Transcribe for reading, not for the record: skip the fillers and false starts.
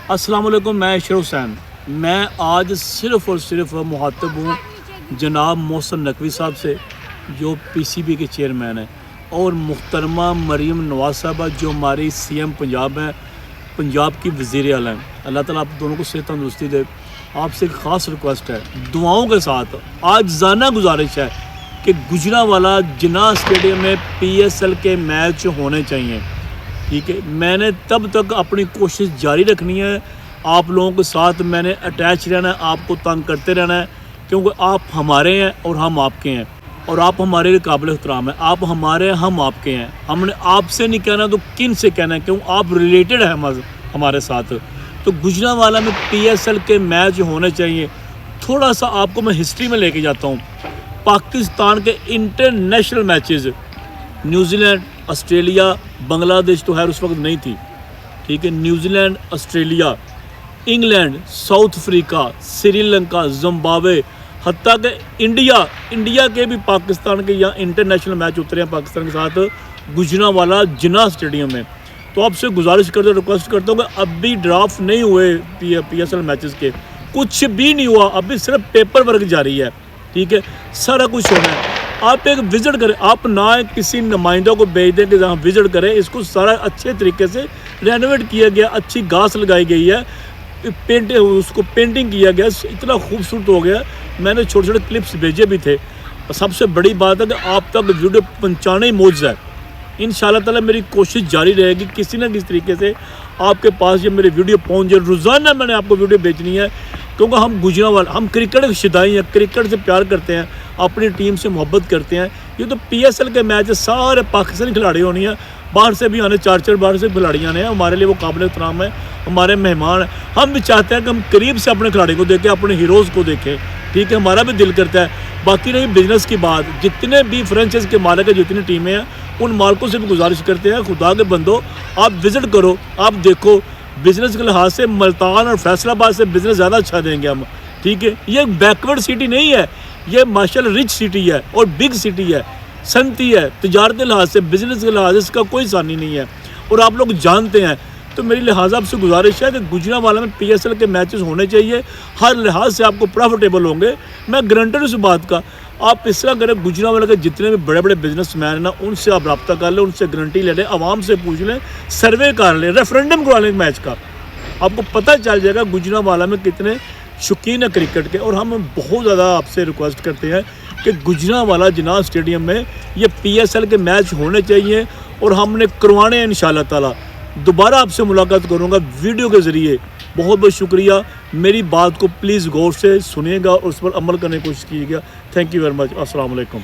अस्सलाम वालेकुम, मैं शेर हुसैन। मैं आज सिर्फ़ और सिर्फ मुखातब हूँ जनाब मोहसिन नकवी साहब से, जो पीसीबी के चेयरमैन हैं, और मुहतरमा मरीम नवाज़ साहबा जो हमारी सीएम पंजाब हैं, पंजाब की वज़ीर आला हैं। अल्लाह ताला आप दोनों को सेहत तंदुरुस्ती दे। आपसे एक ख़ास रिक्वेस्ट है, दुआओं के साथ आज जाना गुजारिश है कि गुजरांवाला जिन्ना स्टेडियम में PSL के मैच होने चाहिए। ठीक है, मैंने तब तक अपनी कोशिश जारी रखनी है, आप लोगों के साथ मैंने अटैच रहना है, आपको तंग करते रहना है, क्योंकि आप हमारे हैं और हम आपके हैं, और आप हमारे लिए काबिल एहतराम हैं। आप हमारे हैं, हम आपके हैं। हमने आपसे नहीं कहना तो किन से कहना है, क्यों आप रिलेटेड है हमारे साथ। तो गुजरांवाला में PSL के मैच होने चाहिए। थोड़ा सा आपको मैं हिस्ट्री में लेके जाता हूँ। पाकिस्तान के international matches, New Zealand, Australia, Bangladesh तो खैर उस वक्त नहीं थी, ठीक है, New Zealand, Australia, England, south Africa, Sri Lanka, Zimbabwe, हत्ता के इंडिया के भी पाकिस्तान के यहाँ इंटरनेशनल मैच उतरे हैं पाकिस्तान के साथ गुजरांवाला जिन्ना स्टेडियम में। तो आपसे गुजारिश करते रिक्वेस्ट करता हूँ कि अब भी ड्राफ्ट नहीं हुए PSL मैचेस के, कुछ भी नहीं हुआ, अभी सिर्फ पेपर वर्क जारी है। ठीक है, सारा कुछ होना है। आप एक विज़िट करें, आप ना किसी नुमाइंदा को भेज दें कि जहाँ विज़िट करें। इसको सारा अच्छे तरीके से रेनोवेट किया गया, अच्छी घास लगाई गई है, उसको पेंटिंग किया गया, इतना खूबसूरत हो गया। मैंने छोटे छोटे क्लिप्स भेजे भी थे। सबसे बड़ी बात है कि आप तक वीडियो पहुँचाना ही मौज है। इंशाल्लाह ताला मेरी कोशिश जारी रहेगी, किसी न किसी तरीके से आपके पास ये मेरी वीडियो पहुँच जाए। रोज़ाना मैंने आपको वीडियो भेजनी है, क्योंकि हम गुजरांवाला, हम क्रिकेट के शिदाई हैं, क्रिकेट से प्यार करते हैं, अपनी टीम से मोहब्बत करते हैं। ये तो PSL के मैच सारे पाकिस्तानी खिलाड़ी होनी है, बाहर से भी आने, चार बाहर से खिलाड़ी आने हैं। हमारे लिए वो काबिल एहतराम है, हमारे मेहमान हैं। हम भी चाहते हैं कि हम करीब से अपने खिलाड़ी को देखें, अपने हीरोज़ को देखें। ठीक है, हमारा भी दिल करता है। बाकी रही बिजनेस की बात, जितने भी फ्रेंचाइज के मालिक हैं, जितनी टीमें हैं, उन मालिकों से भी गुजारिश करते हैं, खुदा के बंदो आप विज़िट करो, आप देखो। बिज़नेस के लिहाज से मुल्तान और फैसलाबाद से बिज़नेस ज़्यादा अच्छा देंगे हम। ठीक है, ये एक बैकवर्ड सिटी नहीं है, ये माशाल्लाह रिच सिटी है और बिग सिटी है, सनती है, तजारत के लिहाज से, बिज़नेस के लिहाज से इसका कोई सानी नहीं है, और आप लोग जानते हैं। तो मेरी लिहाजा आपसे गुजारिश है कि गुजरांवाला में PSL के मैचेस होने चाहिए, हर लिहाज से आपको प्रॉफिटेबल होंगे। मैं गारंटर उस बात का। आप इस तरह करें, गुजरांवाला के जितने भी बड़े बड़े बिजनेसमैन हैं ना, उनसे आप रब्ता कर लें, उनसे गारंटी ले लें, आवाम से पूछ लें, सर्वे कर लें, रेफरेंडम करवा लें मैच का। आपको पता चल जाएगा गुजरांवाला में कितने शौकीन है क्रिकेट के। और हम बहुत ज़्यादा आपसे रिक्वेस्ट करते हैं कि गुजरांवाला जिन्ना स्टेडियम में ये PSL के मैच होने चाहिए, और हमने करवाने हैं इंशाल्लाह ताला। दोबारा आपसे मुलाकात करूँगा वीडियो के ज़रिए। बहुत बहुत शुक्रिया। मेरी बात को प्लीज़ गौर से सुनिएगा और उस पर अमल करने की कोशिश कीजिएगा। Thank you very much. अस्सलाम वालेकुम।